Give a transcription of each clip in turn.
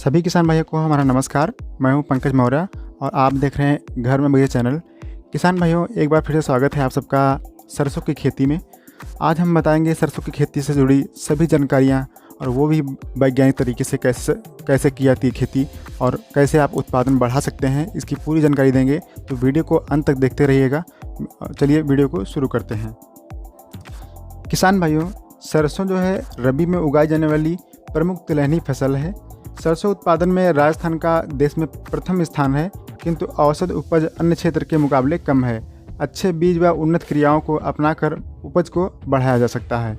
सभी किसान भाइयों को हमारा नमस्कार। मैं हूं पंकज मौर्य और आप देख रहे हैं घर में बगीचा चैनल। किसान भाइयों, एक बार फिर से स्वागत है आप सबका सरसों की खेती में। आज हम बताएंगे सरसों की खेती से जुड़ी सभी जानकारियां और वो भी वैज्ञानिक तरीके से कैसे की जाती है खेती और कैसे आप उत्पादन बढ़ा सकते हैं, इसकी पूरी जानकारी देंगे। तो वीडियो को अंत तक देखते रहिएगा। चलिए वीडियो को शुरू करते हैं। किसान भाइयों, सरसों जो है रबी में उगाई जाने वाली प्रमुख तिलहनी फसल है। सरसों उत्पादन में राजस्थान का देश में प्रथम स्थान है, किंतु औसत उपज अन्य क्षेत्र के मुकाबले कम है। अच्छे बीज व उन्नत क्रियाओं को अपनाकर उपज को बढ़ाया जा सकता है।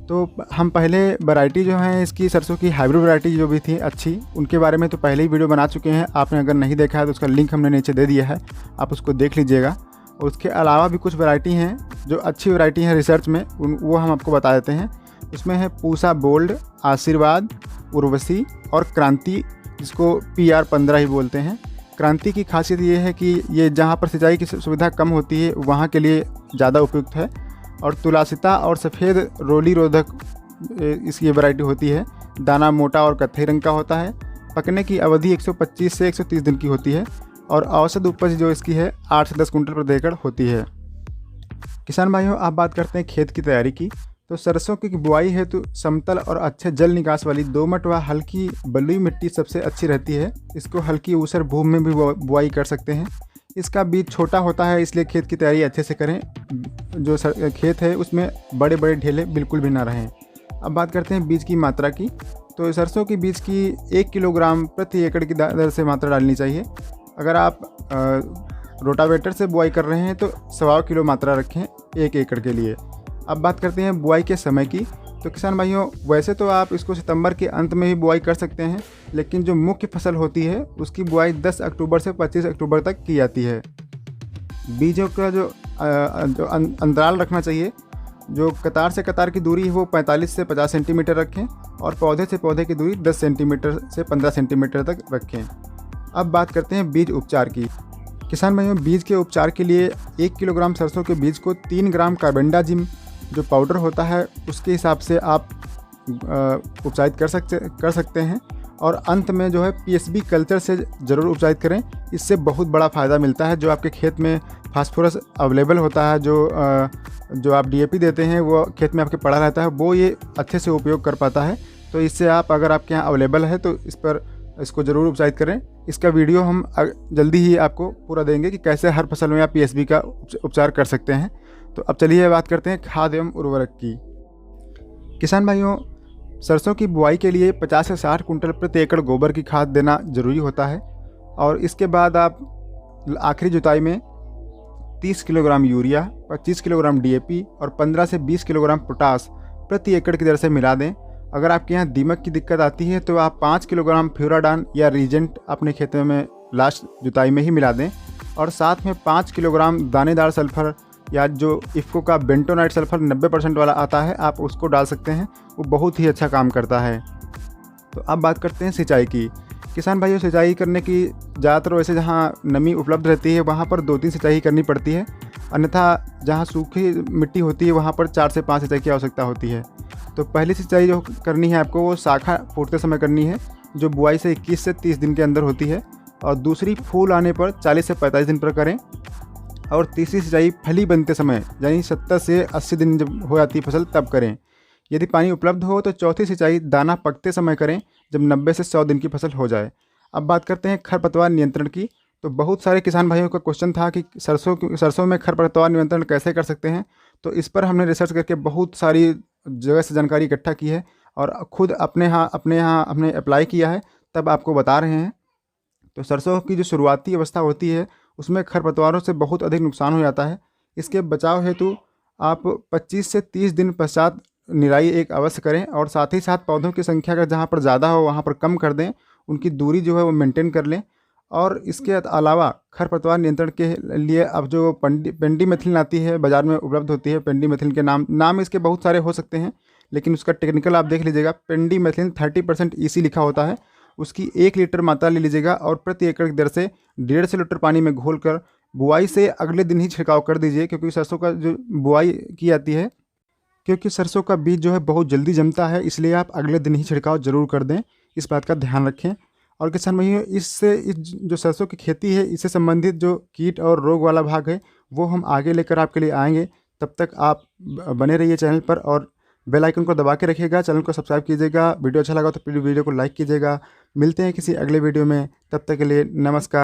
तो हम पहले वैरायटी जो है इसकी सरसों की हाइब्रिड वैरायटी जो भी थी अच्छी, उनके बारे में तो पहले ही वीडियो बना चुके हैं। आपने अगर नहीं देखा है तो उसका लिंक हमने नीचे दे दिया है, आप उसको देख लीजिएगा। और उसके अलावा भी कुछ वैरायटी हैं जो अच्छी वैरायटी हैं रिसर्च में, वो हम आपको बता देते हैं। उसमें है पूसा बोल्ड, आशीर्वाद, उर्वशी और क्रांति, जिसको PR 15 ही बोलते हैं। क्रांति की खासियत ये है कि ये जहाँ पर सिंचाई की सुविधा कम होती है वहाँ के लिए ज़्यादा उपयुक्त है। और तुलासिता और सफ़ेद रोली रोधक इसकी वैरायटी होती है। दाना मोटा और कत्थई रंग का होता है। पकने की अवधि 125 से 130 दिन की होती है और औसत उपज जो इसकी है 8 से 10 कुंटल प्रति एकड़ होती है। किसान भाइयों, आप बात करते हैं खेत की तैयारी की। तो सरसों की बुआई हेतु समतल और अच्छे जल निकास वाली दोमट व हल्की बलुई मिट्टी सबसे अच्छी रहती है। इसको हल्की ऊसर भूमि में भी बुआई कर सकते हैं। इसका बीज छोटा होता है, इसलिए खेत की तैयारी अच्छे से करें। जो खेत है उसमें बड़े बड़े ढेले बिल्कुल भी ना रहें। अब बात करते हैं बीज की मात्रा की। तो सरसों की बीज की 1 किलोग्राम प्रति एकड़ की दर से मात्रा डालनी चाहिए। अगर आप रोटावेटर से बुआई कर रहे हैं तो 1.25 किलो मात्रा रखें 1 एकड़ के लिए। अब बात करते हैं बुआई के समय की। तो किसान भाइयों, वैसे तो आप इसको सितंबर के अंत में ही बुआई कर सकते हैं, लेकिन जो मुख्य फसल होती है उसकी बुआई 10 अक्टूबर से 25 अक्टूबर तक की जाती है। बीजों का जो अंतराल रखना चाहिए, जो कतार से कतार की दूरी है वो 45 से 50 सेंटीमीटर रखें और पौधे से पौधे की दूरी 10 सेंटीमीटर से 15 सेंटीमीटर तक रखें। अब बात करते हैं बीज उपचार की। किसान भाइयों, बीज के उपचार के लिए 1 किलोग्राम सरसों के बीज को 3 ग्राम कार्बेंडाजिम जो पाउडर होता है उसके हिसाब से आप उपचारित कर सकते हैं। और अंत में जो है PSB कल्चर से ज़रूर उपचारित करें। इससे बहुत बड़ा फ़ायदा मिलता है। जो आपके खेत में फास्फोरस अवेलेबल होता है, जो आप DAP देते हैं वो खेत में आपके पड़ा रहता है, वो ये अच्छे से उपयोग कर पाता है। तो इससे आप, अगर आपके यहाँ अवेलेबल है तो इसको ज़रूर उपचारित करें। इसका वीडियो हम जल्दी ही आपको पूरा देंगे कि कैसे हर फसल में आप PSB का उपचार कर सकते हैं। तो अब चलिए बात करते हैं खाद एवं उर्वरक की। किसान भाइयों, सरसों की बुआई के लिए 50 से 60 कुंटल प्रति एकड़ गोबर की खाद देना जरूरी होता है। और इसके बाद आप आखिरी जुताई में 30 किलोग्राम यूरिया, 25 किलोग्राम DAP और 15 से 20 किलोग्राम पोटास प्रति एकड़ की दर से मिला दें। अगर आपके यहाँ दीमक की दिक्कत आती है तो आप 5 किलोग्राम फ्यूराडान या रीजेंट अपने खेत में लास्ट जुताई में ही मिला दें। और साथ में 5 किलोग्राम दानेदार सल्फर या जो इफ़को का बेंटोनाइट सल्फर 90% वाला आता है, आप उसको डाल सकते हैं। वो बहुत ही अच्छा काम करता है। तो अब बात करते हैं सिंचाई की। किसान भाइयों, सिंचाई करने की ज़्यादातर वैसे जहाँ नमी उपलब्ध रहती है वहाँ पर 2-3 सिंचाई करनी पड़ती है। अन्यथा जहाँ सूखी मिट्टी होती है वहाँ पर 4 से 5 सिंचाई की आवश्यकता होती है। तो पहली सिंचाई जो करनी है आपको वो शाखा फूटते समय करनी है, जो बुआई से 21 से 30 दिन के अंदर होती है। और दूसरी फूल आने पर 40 से 45 दिन पर करें। और तीसरी सिंचाई फली बनते समय, यानी 70 से 80 दिन जब हो जाती है फसल तब करें। यदि पानी उपलब्ध हो तो चौथी सिंचाई दाना पकते समय करें, जब 90 से 100 दिन की फसल हो जाए। अब बात करते हैं खरपतवार नियंत्रण की। तो बहुत सारे किसान भाइयों का क्वेश्चन था कि सरसों में खरपतवार नियंत्रण कैसे कर सकते हैं। तो इस पर हमने रिसर्च करके बहुत सारी जगह से जानकारी इकट्ठा की है और खुद अपने यहाँ हमने अप्लाई किया है, तब आपको बता रहे हैं। तो सरसों की जो शुरुआती अवस्था होती है उसमें खरपतवारों से बहुत अधिक नुकसान हो जाता है। इसके बचाव हेतु आप 25 से 30 दिन पश्चात निराई एक अवश्य करें। और साथ ही साथ पौधों की संख्या अगर जहाँ पर ज़्यादा हो वहाँ पर कम कर दें, उनकी दूरी जो है वो मेंटेन कर लें। और इसके अलावा खरपतवार नियंत्रण के लिए अब जो पेंडीमेथिलिन आती है, बाज़ार में उपलब्ध होती है। पेंडीमेथिलिन के नाम इसके बहुत सारे हो सकते हैं, लेकिन उसका टेक्निकल आप देख लीजिएगा। पेंडीमेथिलिन 30% EC लिखा होता है। उसकी 1 लीटर मात्रा ले लीजिएगा और प्रति एकड़ की दर से 150 लीटर पानी में घोलकर बुआई से अगले दिन ही छिड़काव कर दीजिए। क्योंकि सरसों का जो बुआई की जाती है, क्योंकि सरसों का बीज जो है बहुत जल्दी जमता है, इसलिए आप अगले दिन ही छिड़काव जरूर कर दें। इस बात का ध्यान रखें। और किसान भाइयों इससे इस जो सरसों की खेती है इससे संबंधित जो कीट और रोग वाला भाग है वो हम आगे लेकर आपके लिए आएंगे। तब तक आप बने रहिए चैनल पर और बेल आइकन को दबा के रखिएगा, चैनल को सब्सक्राइब कीजिएगा। वीडियो अच्छा लगा तो प्लीज़ वीडियो को लाइक कीजिएगा। मिलते हैं किसी अगले वीडियो में, तब तक के लिए नमस्कार।